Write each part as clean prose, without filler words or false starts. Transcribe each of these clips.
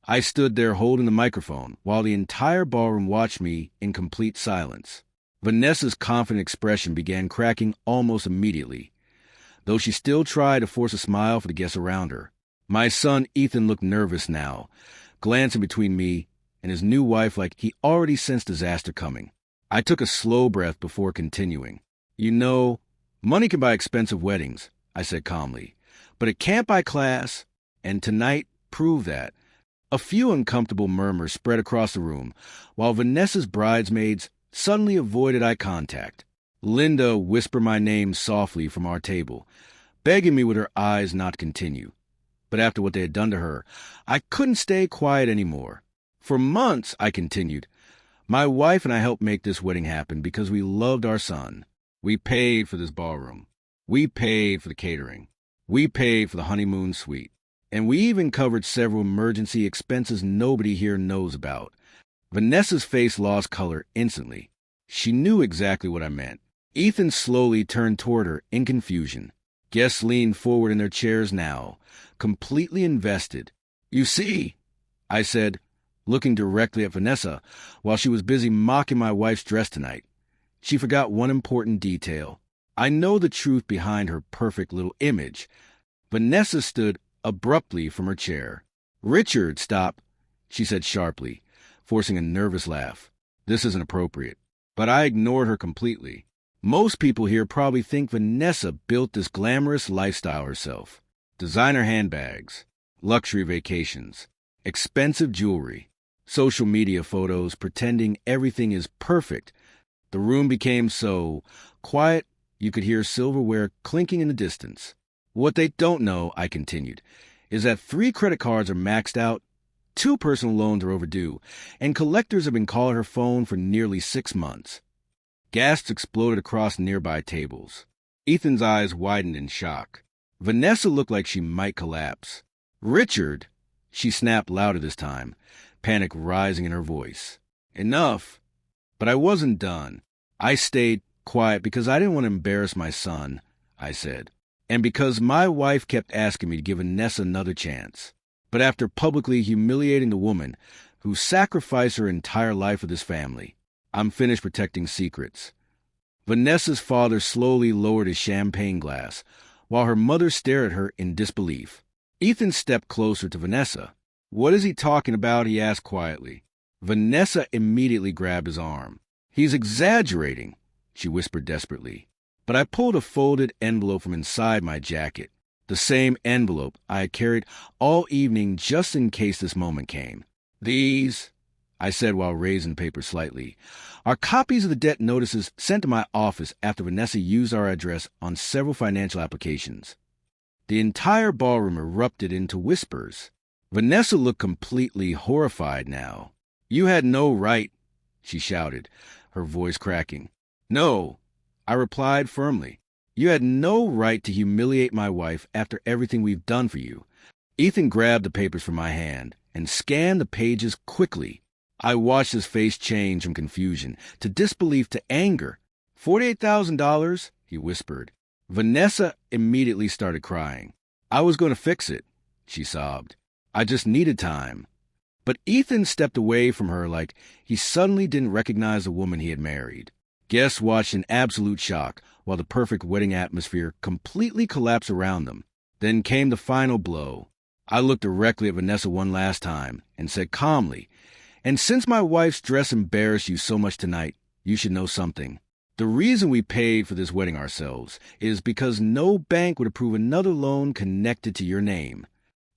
I stood there holding the microphone while the entire ballroom watched me in complete silence. Vanessa's confident expression began cracking almost immediately, though she still tried to force a smile for the guests around her. My son Ethan looked nervous now, glancing between me and his new wife like he already sensed disaster coming. I took a slow breath before continuing. "You know, money can buy expensive weddings," I said calmly, "but it can't buy class, and tonight proved that." A few uncomfortable murmurs spread across the room, while Vanessa's bridesmaids suddenly avoided eye contact. Linda whispered my name softly from our table, begging me with her eyes not to continue. But after what they had done to her, I couldn't stay quiet anymore. "For months," I continued, "my wife and I helped make this wedding happen because we loved our son. We paid for this ballroom. We paid for the catering. We paid for the honeymoon suite. And we even covered several emergency expenses nobody here knows about." Vanessa's face lost color instantly. She knew exactly what I meant. Ethan slowly turned toward her in confusion. Guests leaned forward in their chairs now, completely invested. "You see," I said, looking directly at Vanessa while she was busy mocking my wife's dress tonight. She forgot one important detail. I know the truth behind her perfect little image. Vanessa stood abruptly from her chair. "Richard, stop," she said sharply, forcing a nervous laugh. "This isn't appropriate." But I ignored her completely. Most people here probably think Vanessa built this glamorous lifestyle herself. Designer handbags, luxury vacations, expensive jewelry, social media photos pretending everything is perfect. The room became so quiet you could hear silverware clinking in the distance. "What they don't know," I continued, "is that 3 credit cards are maxed out, 2 personal loans are overdue, and collectors have been calling her phone for nearly 6 months. Gasps exploded across nearby tables. Ethan's eyes widened in shock. Vanessa looked like she might collapse. "Richard," she snapped louder this time, panic rising in her voice. "Enough." But I wasn't done. I stayed quiet because I didn't want to embarrass my son, I said, and because my wife kept asking me to give Vanessa another chance. But after publicly humiliating the woman who sacrificed her entire life for this family, I'm finished protecting secrets. Vanessa's father slowly lowered his champagne glass, while her mother stared at her in disbelief. Ethan stepped closer to Vanessa. "What is he talking about?" he asked quietly. Vanessa immediately grabbed his arm. "He's exaggerating," she whispered desperately. But I pulled a folded envelope from inside my jacket, the same envelope I had carried all evening just in case this moment came. "These," I said while raising paper slightly, "are copies of the debt notices sent to my office after Vanessa used our address on several financial applications." The entire ballroom erupted into whispers. Vanessa looked completely horrified now. "You had no right," she shouted, her voice cracking. "No," I replied firmly. "You had no right to humiliate my wife after everything we've done for you." Ethan grabbed the papers from my hand and scanned the pages quickly. I watched his face change from confusion to disbelief to anger. $48,000, he whispered. Vanessa immediately started crying. "I was going to fix it," she sobbed. "I just needed time." But Ethan stepped away from her like he suddenly didn't recognize the woman he had married. Guests watched in absolute shock while the perfect wedding atmosphere completely collapsed around them. Then came the final blow. I looked directly at Vanessa one last time and said calmly, "And since my wife's dress embarrassed you so much tonight, you should know something. The reason we paid for this wedding ourselves is because no bank would approve another loan connected to your name."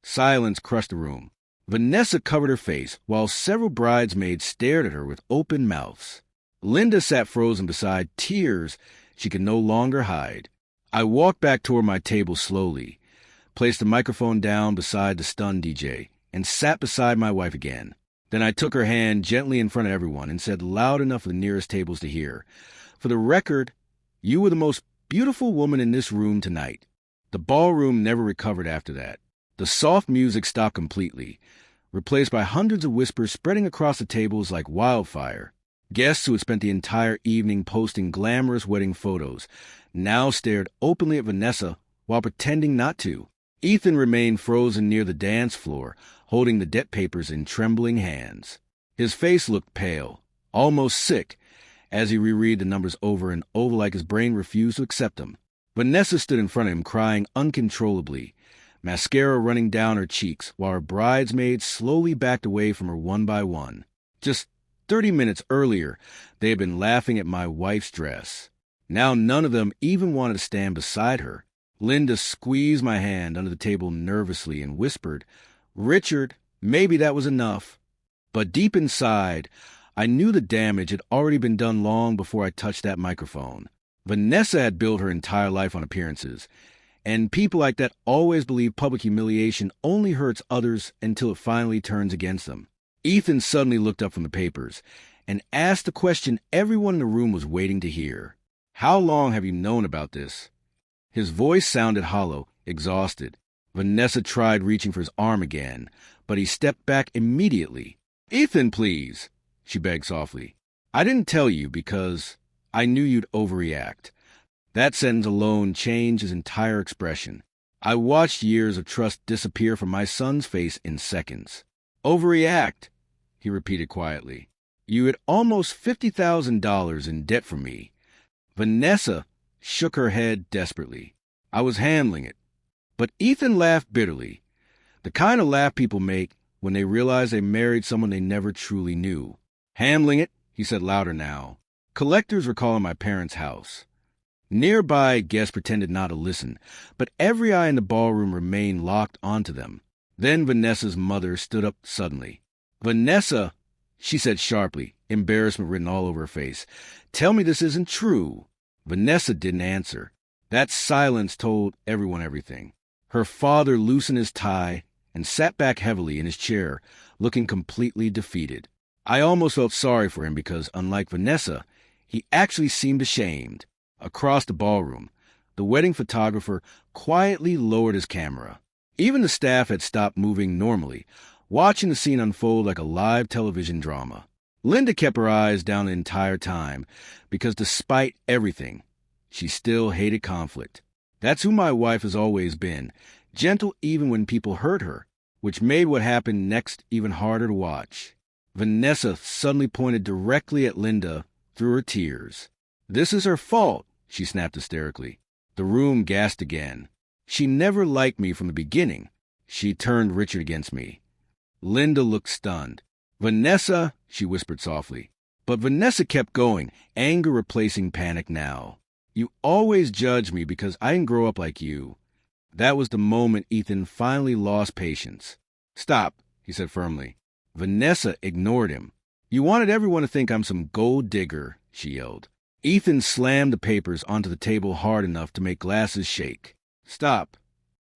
Silence crushed the room. Vanessa covered her face while several bridesmaids stared at her with open mouths. Linda sat frozen beside, tears she could no longer hide. I walked back toward my table slowly, placed the microphone down beside the stunned DJ, and sat beside my wife again. Then I took her hand gently in front of everyone and said loud enough for the nearest tables to hear, "For the record, you were the most beautiful woman in this room tonight." The ballroom never recovered after that. The soft music stopped completely, replaced by hundreds of whispers spreading across the tables like wildfire. Guests who had spent the entire evening posting glamorous wedding photos now stared openly at Vanessa while pretending not to. Ethan remained frozen near the dance floor, holding the debt papers in trembling hands. His face looked pale, almost sick, as he reread the numbers over and over like his brain refused to accept them. Vanessa stood in front of him, crying uncontrollably, mascara running down her cheeks, while her bridesmaids slowly backed away from her one by one. Just 30 minutes earlier, they had been laughing at my wife's dress. Now none of them even wanted to stand beside her. Linda squeezed my hand under the table nervously and whispered, "Richard, maybe that was enough." But deep inside, I knew the damage had already been done long before I touched that microphone. Vanessa had built her entire life on appearances, and people like that always believe public humiliation only hurts others until it finally turns against them. Ethan suddenly looked up from the papers and asked the question everyone in the room was waiting to hear. "How long have you known about this?" His voice sounded hollow, exhausted. Vanessa tried reaching for his arm again, but he stepped back immediately. "Ethan, please," she begged softly. "I didn't tell you because I knew you'd overreact." That sentence alone changed his entire expression. I watched years of trust disappear from my son's face in seconds. "Overreact," he repeated quietly. "You had almost $50,000 in debt from me." Vanessa shook her head desperately. "I was handling it." But Ethan laughed bitterly, the kind of laugh people make when they realize they married someone they never truly knew. "Handling it," he said louder now. "Collectors were calling my parents' house." Nearby guests pretended not to listen, but every eye in the ballroom remained locked onto them. Then Vanessa's mother stood up suddenly. "Vanessa," she said sharply, embarrassment written all over her face, "tell me this isn't true." Vanessa didn't answer. That silence told everyone everything. Her father loosened his tie and sat back heavily in his chair, looking completely defeated. I almost felt sorry for him because, unlike Vanessa, he actually seemed ashamed. Across the ballroom, the wedding photographer quietly lowered his camera. Even the staff had stopped moving normally, watching the scene unfold like a live television drama. Linda kept her eyes down the entire time, because despite everything, she still hated conflict. That's who my wife has always been, gentle even when people hurt her, which made what happened next even harder to watch. Vanessa suddenly pointed directly at Linda through her tears. "This is her fault," she snapped hysterically. The room gasped again. "She never liked me from the beginning." She turned Richard against me. Linda looked stunned. "Vanessa," she whispered softly. But Vanessa kept going, anger replacing panic now. "You always judge me because I didn't grow up like you." That was the moment Ethan finally lost patience. "Stop," he said firmly. Vanessa ignored him. "You wanted everyone to think I'm some gold digger," she yelled. Ethan slammed the papers onto the table hard enough to make glasses shake. "Stop."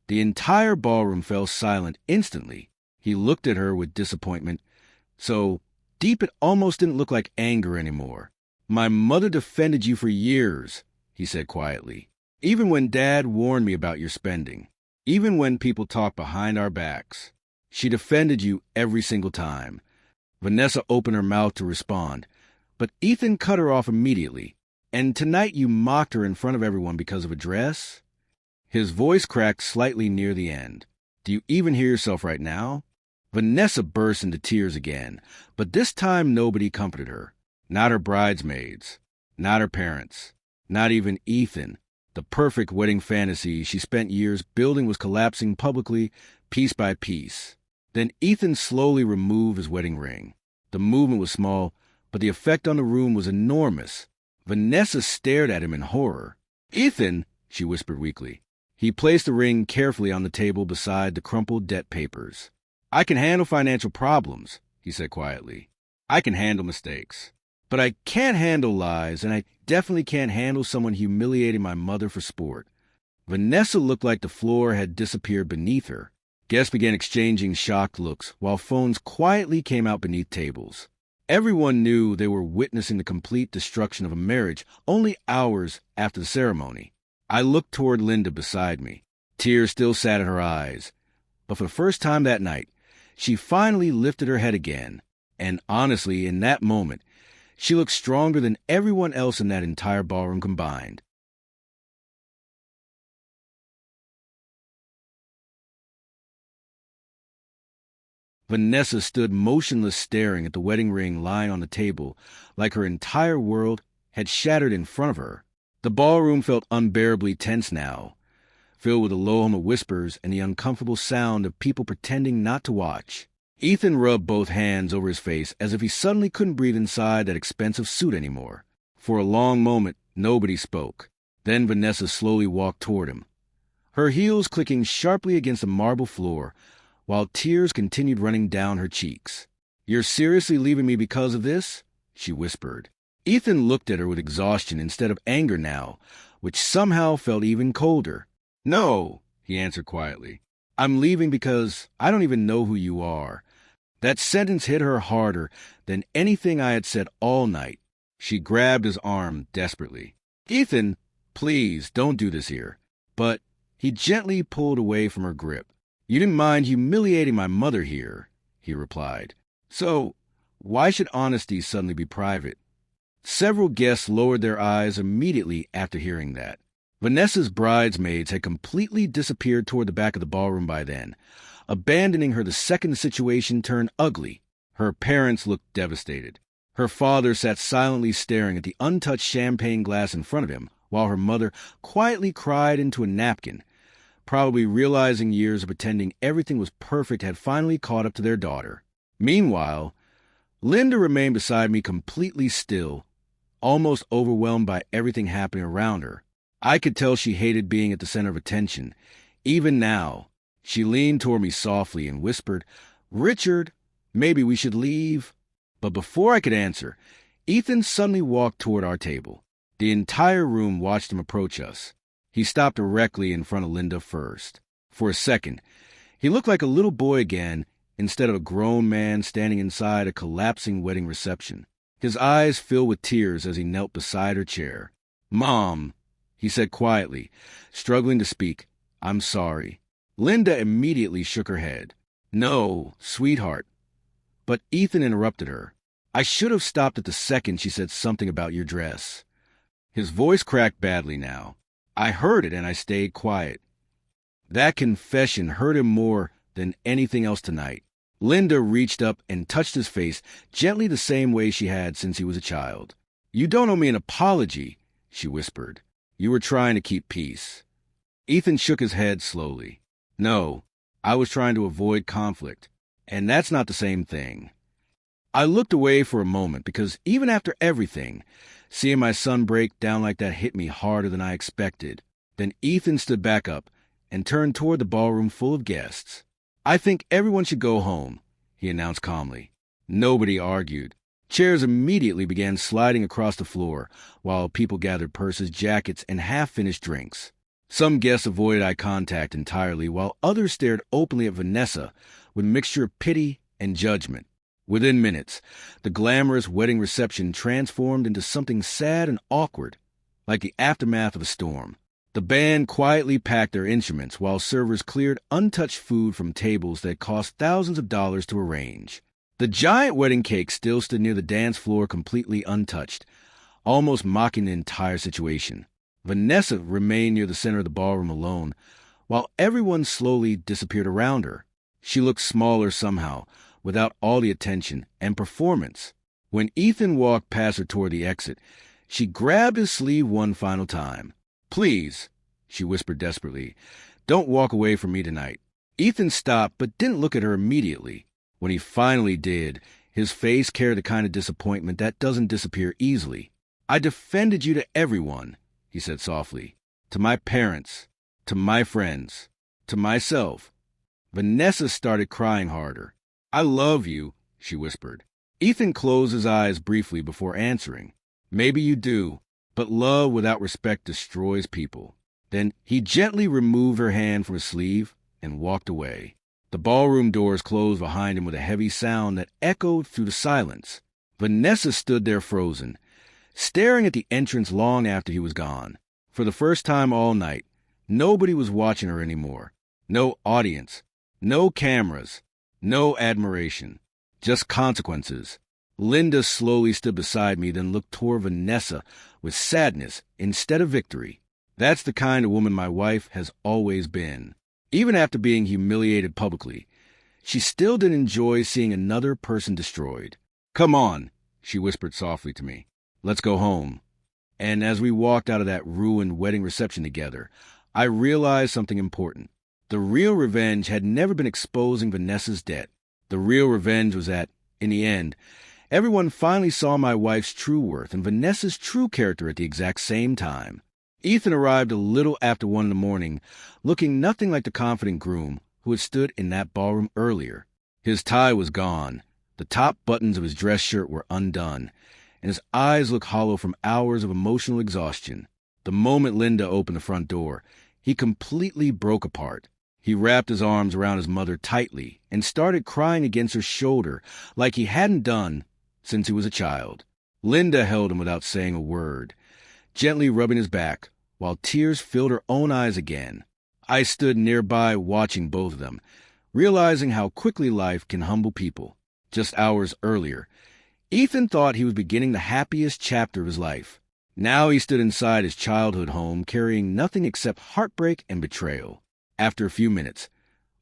The entire ballroom fell silent instantly. He looked at her with disappointment. So deep it almost didn't look like anger anymore. "My mother defended you for years," he said quietly. "Even when Dad warned me about your spending. Even when people talked behind our backs. She defended you every single time." Vanessa opened her mouth to respond, but Ethan cut her off immediately. "And tonight you mocked her in front of everyone because of a dress?" His voice cracked slightly near the end. "Do you even hear yourself right now?" Vanessa burst into tears again, but this time nobody comforted her. Not her bridesmaids, not her parents, not even Ethan. The perfect wedding fantasy she spent years building was collapsing publicly, piece by piece. Then Ethan slowly removed his wedding ring. The movement was small, but the effect on the room was enormous. Vanessa stared at him in horror. "Ethan," she whispered weakly. He placed the ring carefully on the table beside the crumpled debt papers. "I can handle financial problems," he said quietly. "I can handle mistakes. But I can't handle lies, and I definitely can't handle someone humiliating my mother for sport." Vanessa looked like the floor had disappeared beneath her. Guests began exchanging shocked looks, while phones quietly came out beneath tables. Everyone knew they were witnessing the complete destruction of a marriage only hours after the ceremony. I looked toward Linda beside me. Tears still sat in her eyes. But for the first time that night, she finally lifted her head again. And honestly, in that moment, she looked stronger than everyone else in that entire ballroom combined. Vanessa stood motionless, staring at the wedding ring lying on the table, like her entire world had shattered in front of her. The ballroom felt unbearably tense now, filled with a low hum of whispers and the uncomfortable sound of people pretending not to watch. Ethan rubbed both hands over his face as if he suddenly couldn't breathe inside that expensive suit anymore. For a long moment, nobody spoke. Then Vanessa slowly walked toward him, her heels clicking sharply against the marble floor, while tears continued running down her cheeks. "You're seriously leaving me because of this?" she whispered. Ethan looked at her with exhaustion instead of anger now, which somehow felt even colder. "No," he answered quietly. "I'm leaving because I don't even know who you are." That sentence hit her harder than anything I had said all night. She grabbed his arm desperately. "Ethan, please, don't do this here." But he gently pulled away from her grip. "You didn't mind humiliating my mother here," he replied. "So why should honesty suddenly be private?" Several guests lowered their eyes immediately after hearing that. Vanessa's bridesmaids had completely disappeared toward the back of the ballroom by then, abandoning her the second the situation turned ugly. Her parents looked devastated. Her father sat silently staring at the untouched champagne glass in front of him, while her mother quietly cried into a napkin, probably realizing years of pretending everything was perfect had finally caught up to their daughter. Meanwhile, Linda remained beside me completely still, almost overwhelmed by everything happening around her. I could tell she hated being at the center of attention. Even now, she leaned toward me softly and whispered, "Richard, maybe we should leave." But before I could answer, Ethan suddenly walked toward our table. The entire room watched him approach us. He stopped directly in front of Linda first. For a second, he looked like a little boy again instead of a grown man standing inside a collapsing wedding reception. His eyes filled with tears as he knelt beside her chair. "Mom," he said quietly, struggling to speak, "I'm sorry." Linda immediately shook her head. "No, sweetheart." But Ethan interrupted her. "I should have stopped at the second she said something about your dress." His voice cracked badly now. I heard it and I stayed quiet. That confession hurt him more than anything else tonight. Linda reached up and touched his face gently the same way she had since he was a child. "You don't owe me an apology," she whispered. "You were trying to keep peace." Ethan shook his head slowly. "No, I was trying to avoid conflict, and that's not the same thing." I looked away for a moment because even after everything, seeing my son break down like that hit me harder than I expected. Then Ethan stood back up and turned toward the ballroom full of guests. "I think everyone should go home," he announced calmly. Nobody argued. Chairs immediately began sliding across the floor, while people gathered purses, jackets, and half-finished drinks. Some guests avoided eye contact entirely, while others stared openly at Vanessa with a mixture of pity and judgment. Within minutes, the glamorous wedding reception transformed into something sad and awkward, like the aftermath of a storm. The band quietly packed their instruments while servers cleared untouched food from tables that cost thousands of dollars to arrange. The giant wedding cake still stood near the dance floor completely untouched, almost mocking the entire situation. Vanessa remained near the center of the ballroom alone, while everyone slowly disappeared around her. She looked smaller somehow, without all the attention and performance. When Ethan walked past her toward the exit, she grabbed his sleeve one final time. "Please," she whispered desperately, "don't walk away from me tonight." Ethan stopped but didn't look at her immediately. When he finally did, his face carried the kind of disappointment that doesn't disappear easily. "I defended you to everyone," he said softly. "To my parents, to my friends, to myself." Vanessa started crying harder. "I love you," she whispered. Ethan closed his eyes briefly before answering. "Maybe you do, but love without respect destroys people." Then he gently removed her hand from his sleeve and walked away. The ballroom doors closed behind him with a heavy sound that echoed through the silence. Vanessa stood there frozen, staring at the entrance long after he was gone. For the first time all night, nobody was watching her anymore. No audience, no cameras, no admiration, just consequences. Linda slowly stood beside me, then looked toward Vanessa with sadness instead of victory. That's the kind of woman my wife has always been. Even after being humiliated publicly, She still didn't enjoy seeing another person destroyed. "Come on," she whispered softly to me. "Let's go home." And as we walked out of that ruined wedding reception together, I realized something important. The real revenge had never been exposing Vanessa's debt. The real revenge was that, in the end, everyone finally saw my wife's true worth and Vanessa's true character at the exact same time. Ethan arrived a little after 1 in the morning, looking nothing like the confident groom who had stood in that ballroom earlier. His tie was gone, the top buttons of his dress shirt were undone, and his eyes looked hollow from hours of emotional exhaustion. The moment Linda opened the front door, he completely broke apart. He wrapped his arms around his mother tightly and started crying against her shoulder like he hadn't done since he was a child. Linda held him without saying a word, gently rubbing his back, while tears filled her own eyes again. I stood nearby watching both of them, realizing how quickly life can humble people. Just hours earlier, Ethan thought he was beginning the happiest chapter of his life. Now he stood inside his childhood home carrying nothing except heartbreak and betrayal. After a few minutes,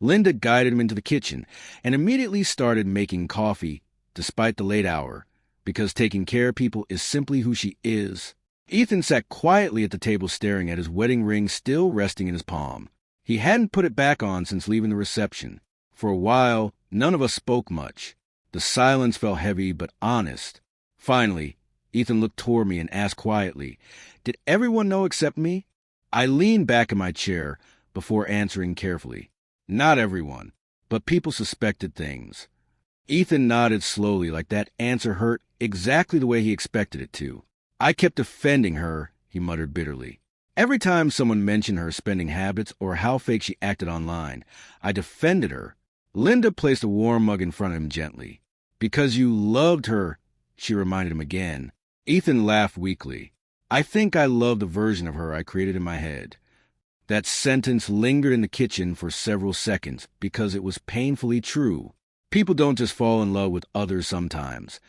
Linda guided him into the kitchen and immediately started making coffee, despite the late hour, because taking care of people is simply who she is. Ethan sat quietly at the table staring at his wedding ring still resting in his palm. He hadn't put it back on since leaving the reception. For a while, none of us spoke much. The silence felt heavy but honest. Finally, Ethan looked toward me and asked quietly, "Did everyone know except me?" I leaned back in my chair before answering carefully. "Not everyone, but people suspected things." Ethan nodded slowly like that answer hurt exactly the way he expected it to. "I kept defending her," he muttered bitterly. "Every time someone mentioned her spending habits or how fake she acted online, I defended her." Linda placed a warm mug in front of him gently. "Because you loved her," she reminded him again. Ethan laughed weakly. "I think I love the version of her I created in my head." That sentence lingered in the kitchen for several seconds because it was painfully true. People don't just fall in love with others sometimes.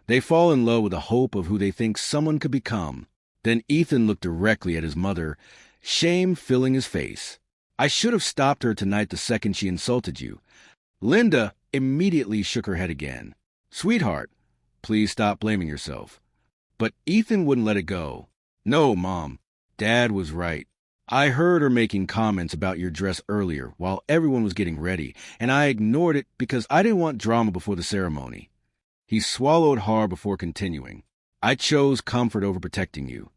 They fall in love with the hope of who they think someone could become. Then Ethan looked directly at his mother, shame filling his face. "I should have stopped her tonight the second she insulted you." Linda immediately shook her head again. "Sweetheart, please stop blaming yourself." But Ethan wouldn't let it go. "No, Mom, Dad was right. I heard her making comments about your dress earlier while everyone was getting ready, and I ignored it because I didn't want drama before the ceremony." He swallowed hard before continuing. "I chose comfort over protecting you."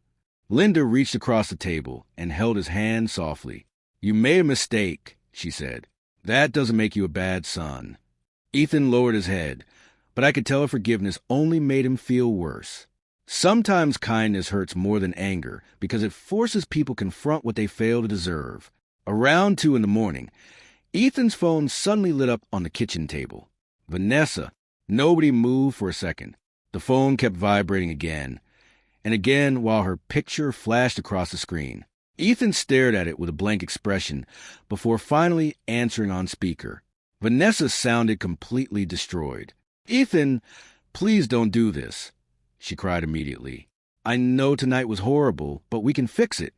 Linda reached across the table and held his hand softly. "You made a mistake," she said. "That doesn't make you a bad son." Ethan lowered his head, but I could tell her forgiveness only made him feel worse. Sometimes kindness hurts more than anger because it forces people to confront what they fail to deserve. Around 2 in the morning, Ethan's phone suddenly lit up on the kitchen table. "Vanessa." Nobody moved for a second. The phone kept vibrating again and again while her picture flashed across the screen. Ethan stared at it with a blank expression before finally answering on speaker. Vanessa sounded completely destroyed. "Ethan, please don't do this," she cried immediately. "I know tonight was horrible, but we can fix it."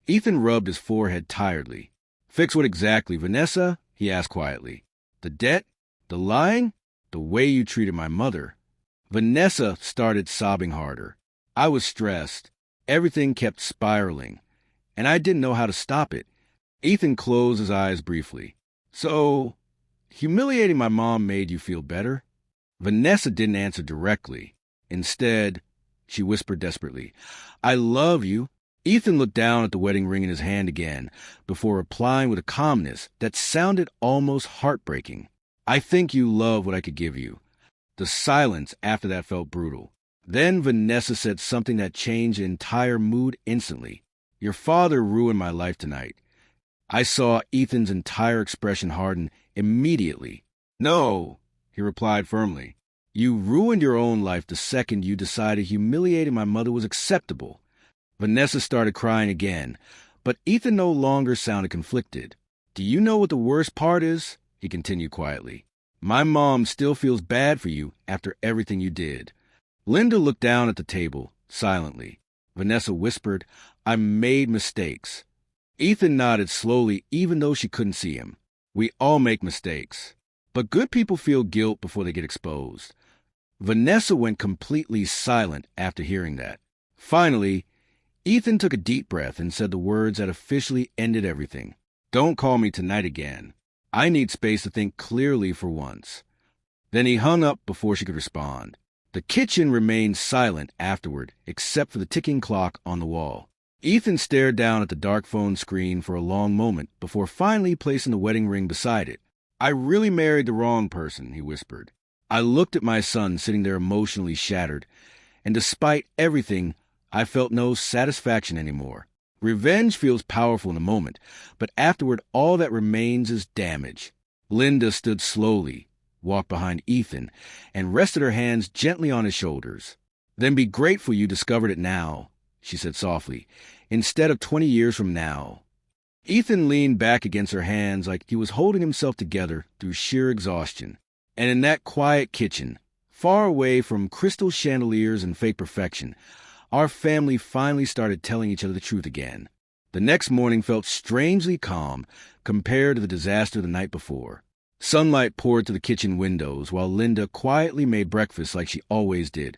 Ethan rubbed his forehead tiredly. "Fix what exactly, Vanessa?" he asked quietly. "The debt? The lying? The way you treated my mother?" Vanessa started sobbing harder. I was stressed. Everything kept spiraling, and I didn't know how to stop it. Ethan closed his eyes briefly. "So, humiliating my mom made you feel better?" Vanessa didn't answer directly. Instead, she whispered desperately, "I love you." Ethan looked down at the wedding ring in his hand again before replying with a calmness that sounded almost heartbreaking. "I think you love what I could give you." The silence after that felt brutal. Then Vanessa said something that changed the entire mood instantly. "Your father ruined my life tonight." I saw Ethan's entire expression harden immediately. "No," he replied firmly. "You ruined your own life the second you decided humiliating my mother was acceptable." Vanessa started crying again, but Ethan no longer sounded conflicted. "Do you know what the worst part is?" he continued quietly. "My mom still feels bad for you after everything you did." Linda looked down at the table, silently. Vanessa whispered, "I made mistakes." Ethan nodded slowly even though she couldn't see him. "We all make mistakes." But good people feel guilt before they get exposed. Vanessa went completely silent after hearing that. Finally, Ethan took a deep breath and said the words that officially ended everything. "Don't call me tonight again. I need space to think clearly for once." Then he hung up before she could respond. The kitchen remained silent afterward, except for the ticking clock on the wall. Ethan stared down at the dark phone screen for a long moment before finally placing the wedding ring beside it. "I really married the wrong person," he whispered. I looked at my son sitting there emotionally shattered, and despite everything, I felt no satisfaction anymore. Revenge feels powerful in the moment, but afterward all that remains is damage. Linda stood slowly, walked behind Ethan, and rested her hands gently on his shoulders. "Then be grateful you discovered it now," she said softly, "instead of 20 years from now." Ethan leaned back against her hands like he was holding himself together through sheer exhaustion. And in that quiet kitchen, far away from crystal chandeliers and fake perfection, our family finally started telling each other the truth again. The next morning felt strangely calm compared to the disaster the night before. Sunlight poured through the kitchen windows while Linda quietly made breakfast like she always did,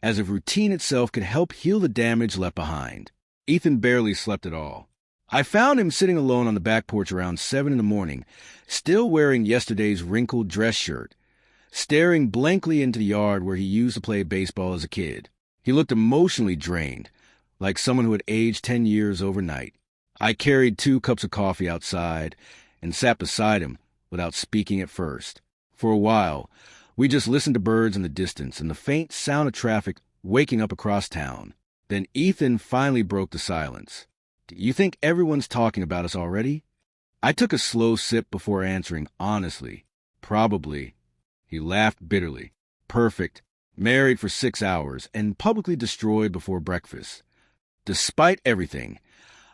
as if routine itself could help heal the damage left behind. Ethan barely slept at all. I found him sitting alone on the back porch around 7 in the morning, still wearing yesterday's wrinkled dress shirt, staring blankly into the yard where he used to play baseball as a kid. He looked emotionally drained, like someone who had aged 10 years overnight. I carried 2 cups of coffee outside and sat beside him without speaking at first. For a while, we just listened to birds in the distance and the faint sound of traffic waking up across town. Then Ethan finally broke the silence. "Do you think everyone's talking about us already?" I took a slow sip before answering honestly. "Probably." He laughed bitterly. "Perfect. Married for 6 hours and publicly destroyed before breakfast." Despite everything,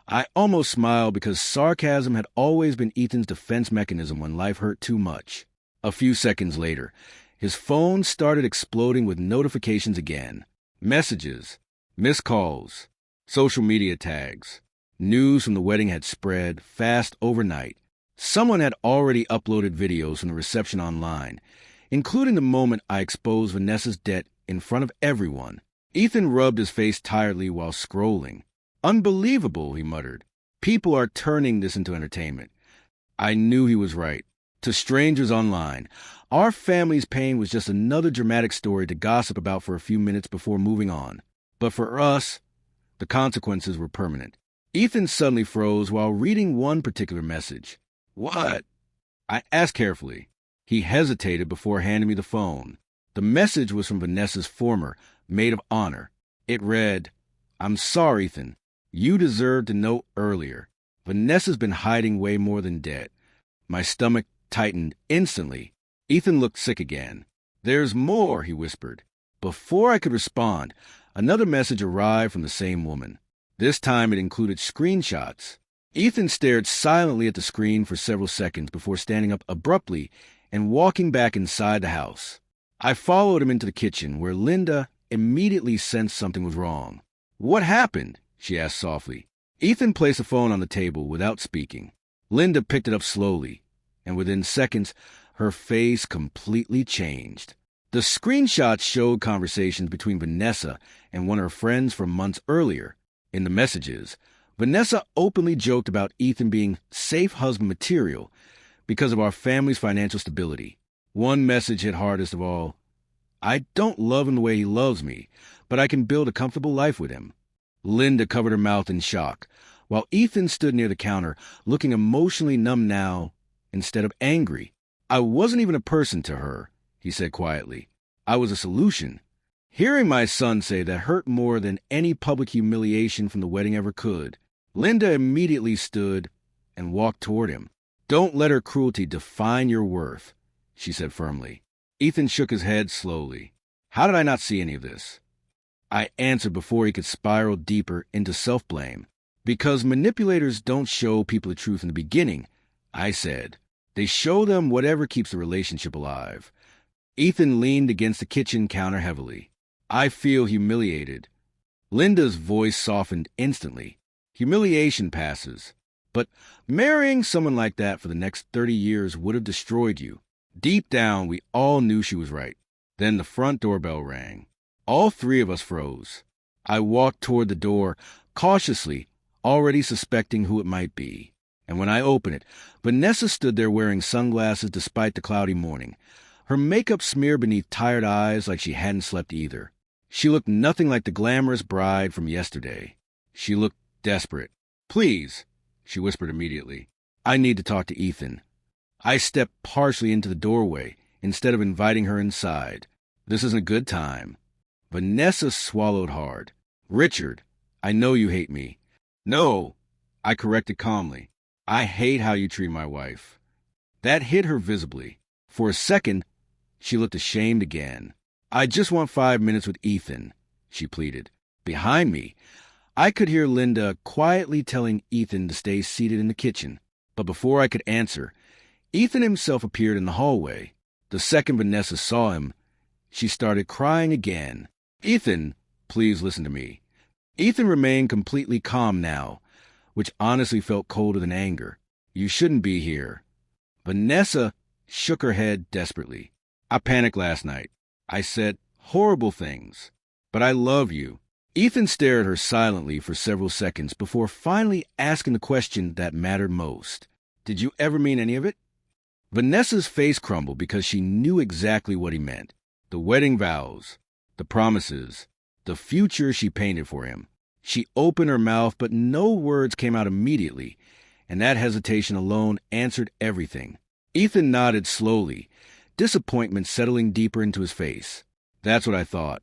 I almost smiled because sarcasm had always been Ethan's defense mechanism when life hurt too much. A few seconds later, his phone started exploding with notifications again. Messages, missed calls, social media tags. News from the wedding had spread fast overnight. Someone had already uploaded videos from the reception online, including the moment I exposed Vanessa's debt in front of everyone. Ethan rubbed his face tiredly while scrolling. "Unbelievable," he muttered. "People are turning this into entertainment." I knew he was right. To strangers online, our family's pain was just another dramatic story to gossip about for a few minutes before moving on. But for us, the consequences were permanent. Ethan suddenly froze while reading one particular message. "What?" I asked carefully. He hesitated before handing me the phone. The message was from Vanessa's former maid of honor. It read, "I'm sorry, Ethan. You deserved to know earlier. Vanessa's been hiding way more than debt." My stomach tightened instantly. Ethan looked sick again. "There's more," he whispered. Before I could respond, another message arrived from the same woman. This time it included screenshots. Ethan stared silently at the screen for several seconds before standing up abruptly and walking back inside the house. I followed him into the kitchen, where Linda immediately sensed something was wrong. "What happened?" she asked softly. Ethan placed the phone on the table without speaking. Linda picked it up slowly, and within seconds, her face completely changed. The screenshots showed conversations between Vanessa and one of her friends from months earlier. In the messages, Vanessa openly joked about Ethan being safe husband material because of our family's financial stability. One message hit hardest of all. "I don't love him the way he loves me, but I can build a comfortable life with him." Linda covered her mouth in shock, while Ethan stood near the counter, looking emotionally numb now instead of angry. "I wasn't even a person to her," he said quietly. "I was a solution." Hearing my son say that hurt more than any public humiliation from the wedding ever could. Linda immediately stood and walked toward him. "Don't let her cruelty define your worth," she said firmly. Ethan shook his head slowly. "How did I not see any of this?" I answered before he could spiral deeper into self-blame. "Because manipulators don't show people the truth in the beginning," I said. "They show them whatever keeps the relationship alive." Ethan leaned against the kitchen counter heavily. "I feel humiliated." Linda's voice softened instantly. "Humiliation passes. But marrying someone like that for the next 30 years would have destroyed you. Deep down, we all knew she was right. Then the front doorbell rang. All three of us froze. I walked toward the door, cautiously, already suspecting who it might be. And when I opened it, Vanessa stood there wearing sunglasses despite the cloudy morning, her makeup smeared beneath tired eyes like she hadn't slept either. She looked nothing like the glamorous bride from yesterday. She looked desperate. "Please," she whispered immediately. "I need to talk to Ethan." I stepped partially into the doorway instead of inviting her inside. "This isn't a good time." Vanessa swallowed hard. "Richard, I know you hate me." "No," I corrected calmly. "I hate how you treat my wife." That hit her visibly. For a second, she looked ashamed again. "I just want 5 minutes with Ethan," she pleaded. Behind me, I could hear Linda quietly telling Ethan to stay seated in the kitchen. But before I could answer, Ethan himself appeared in the hallway. The second Vanessa saw him, she started crying again. "Ethan, please listen to me." Ethan remained completely calm now, which honestly felt colder than anger. "You shouldn't be here." Vanessa shook her head desperately. "I panicked last night. I said horrible things. But I love you." Ethan stared at her silently for several seconds before finally asking the question that mattered most. "Did you ever mean any of it?" Vanessa's face crumbled because she knew exactly what he meant. The wedding vows, the promises, the future she painted for him. She opened her mouth, but no words came out immediately, and that hesitation alone answered everything. Ethan nodded slowly, disappointment settling deeper into his face. "That's what I thought."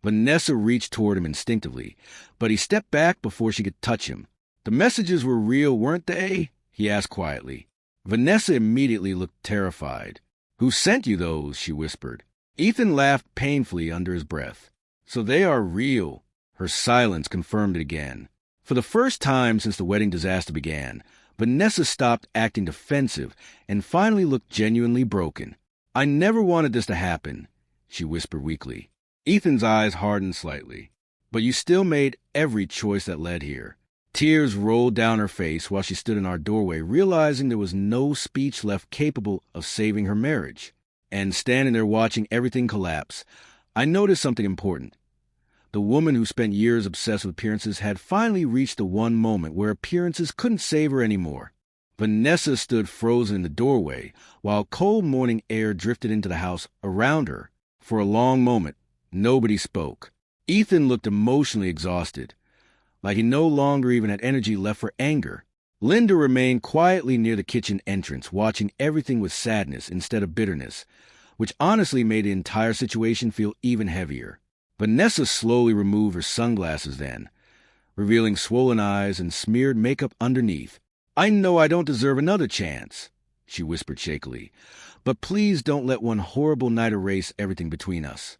Vanessa reached toward him instinctively, but he stepped back before she could touch him. "The messages were real, weren't they?" he asked quietly. Vanessa immediately looked terrified. "Who sent you those?" she whispered. Ethan laughed painfully under his breath. "So they are real." Her silence confirmed it again. For the first time since the wedding disaster began, Vanessa stopped acting defensive and finally looked genuinely broken. "I never wanted this to happen," she whispered weakly. Ethan's eyes hardened slightly. "But you still made every choice that led here." Tears rolled down her face while she stood in our doorway, realizing there was no speech left capable of saving her marriage. And standing there watching everything collapse, I noticed something important. The woman who spent years obsessed with appearances had finally reached the one moment where appearances couldn't save her anymore. Vanessa stood frozen in the doorway, while cold morning air drifted into the house around her. For a long moment, nobody spoke. Ethan looked emotionally exhausted, like he no longer even had energy left for anger. Linda remained quietly near the kitchen entrance, watching everything with sadness instead of bitterness, which honestly made the entire situation feel even heavier. Vanessa slowly removed her sunglasses then, revealing swollen eyes and smeared makeup underneath. "I know I don't deserve another chance," she whispered shakily, "but please don't let one horrible night erase everything between us."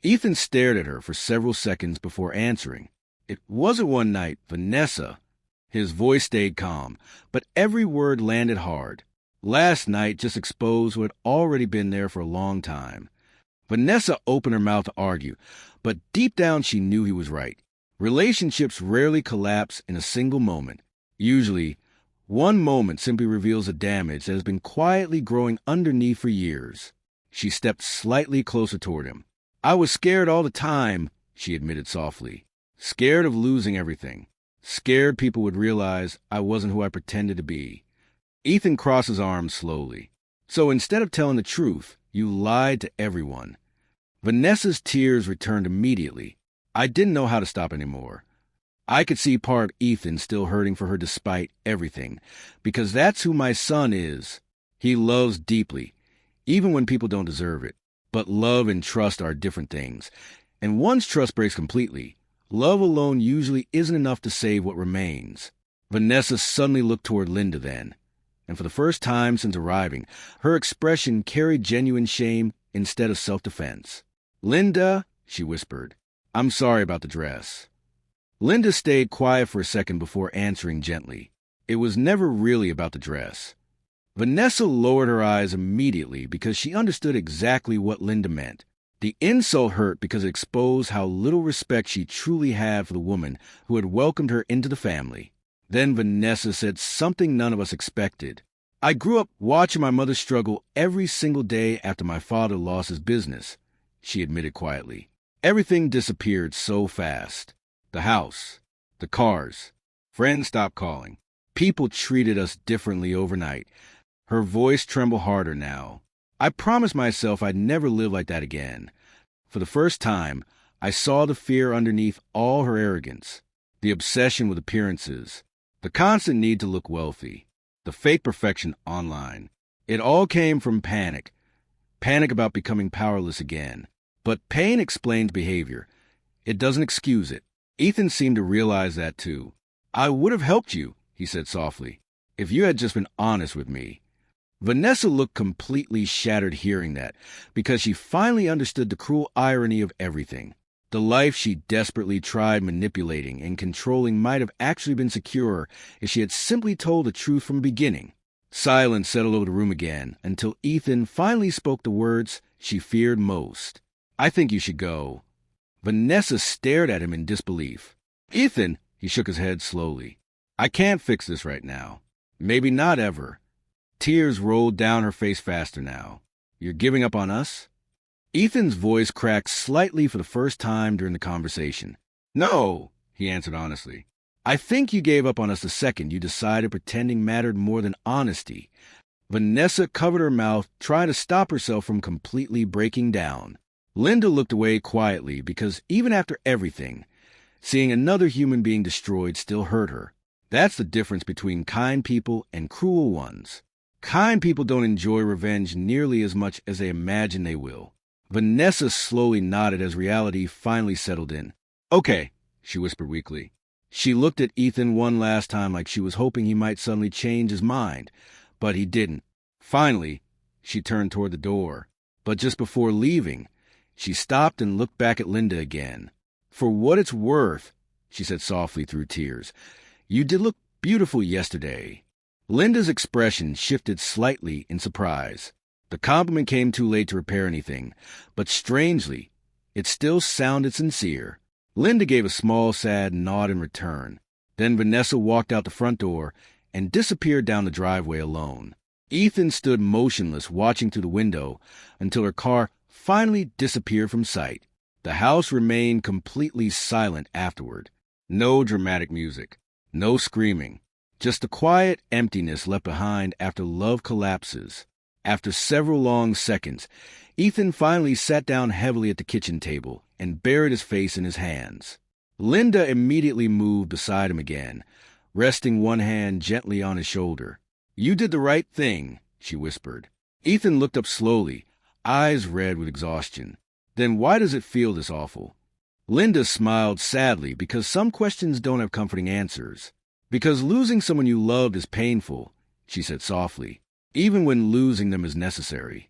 Ethan stared at her for several seconds before answering. "It wasn't one night, Vanessa." His voice stayed calm, but every word landed hard. "Last night just exposed what had already been there for a long time." Vanessa opened her mouth to argue, but deep down she knew he was right. Relationships rarely collapse in a single moment. Usually, one moment simply reveals the damage that has been quietly growing underneath for years. She stepped slightly closer toward him. "I was scared all the time," she admitted softly. "Scared of losing everything. Scared people would realize I wasn't who I pretended to be." Ethan crossed his arms slowly. "So instead of telling the truth, you lied to everyone." Vanessa's tears returned immediately. I didn't know how to stop anymore. I could see part of Ethan still hurting for her despite everything, because that's who my son is. He loves deeply, even when people don't deserve it. But love and trust are different things, and once trust breaks completely, love alone usually isn't enough to save what remains. Vanessa suddenly looked toward Linda then, and for the first time since arriving, her expression carried genuine shame instead of self-defense. "Linda," she whispered, "I'm sorry about the dress." Linda stayed quiet for a second before answering gently. It was never really about the dress. Vanessa lowered her eyes immediately because she understood exactly what Linda meant. The insult hurt because it exposed how little respect she truly had for the woman who had welcomed her into the family. Then Vanessa said something none of us expected. I grew up watching my mother struggle every single day after my father lost his business, she admitted quietly. Everything disappeared so fast. The house, the cars, friends stopped calling. People treated us differently overnight. Her voice trembled harder now. I promised myself I'd never live like that again. For the first time, I saw the fear underneath all her arrogance, the obsession with appearances, the constant need to look wealthy, the fake perfection online. It all came from panic about becoming powerless again. But pain explains behavior. It doesn't excuse it. Ethan seemed to realize that too. I would have helped you, he said softly, if you had just been honest with me. Vanessa looked completely shattered hearing that, because she finally understood the cruel irony of everything. The life she desperately tried manipulating and controlling might have actually been secure if she had simply told the truth from the beginning. Silence settled over the room again until Ethan finally spoke the words she feared most. I think you should go. Vanessa stared at him in disbelief. Ethan, he shook his head slowly. I can't fix this right now. Maybe not ever. Tears rolled down her face faster now. You're giving up on us? Ethan's voice cracked slightly for the first time during the conversation. No, he answered honestly. I think you gave up on us the second you decided pretending mattered more than honesty. Vanessa covered her mouth, trying to stop herself from completely breaking down. Linda looked away quietly because even after everything, seeing another human being destroyed still hurt her. That's the difference between kind people and cruel ones. Kind people don't enjoy revenge nearly as much as they imagine they will. Vanessa slowly nodded as reality finally settled in. Okay, she whispered weakly. She looked at Ethan one last time like she was hoping he might suddenly change his mind, but he didn't. Finally, she turned toward the door. But just before leaving, she stopped and looked back at Linda again. For what it's worth, she said softly through tears, you did look beautiful yesterday. Linda's expression shifted slightly in surprise. The compliment came too late to repair anything, but strangely, it still sounded sincere. Linda gave a small, sad nod in return. Then Vanessa walked out the front door and disappeared down the driveway alone. Ethan stood motionless, watching through the window until her car finally disappeared from sight. The house remained completely silent afterward. No dramatic music, no screaming, just the quiet emptiness left behind after love collapses. After several long seconds, Ethan finally sat down heavily at the kitchen table and buried his face in his hands. Linda immediately moved beside him again, resting one hand gently on his shoulder. You did the right thing, she whispered. Ethan looked up slowly, eyes red with exhaustion. Then why does it feel this awful? Linda smiled sadly because some questions don't have comforting answers. Because losing someone you loved is painful, she said softly, even when losing them is necessary.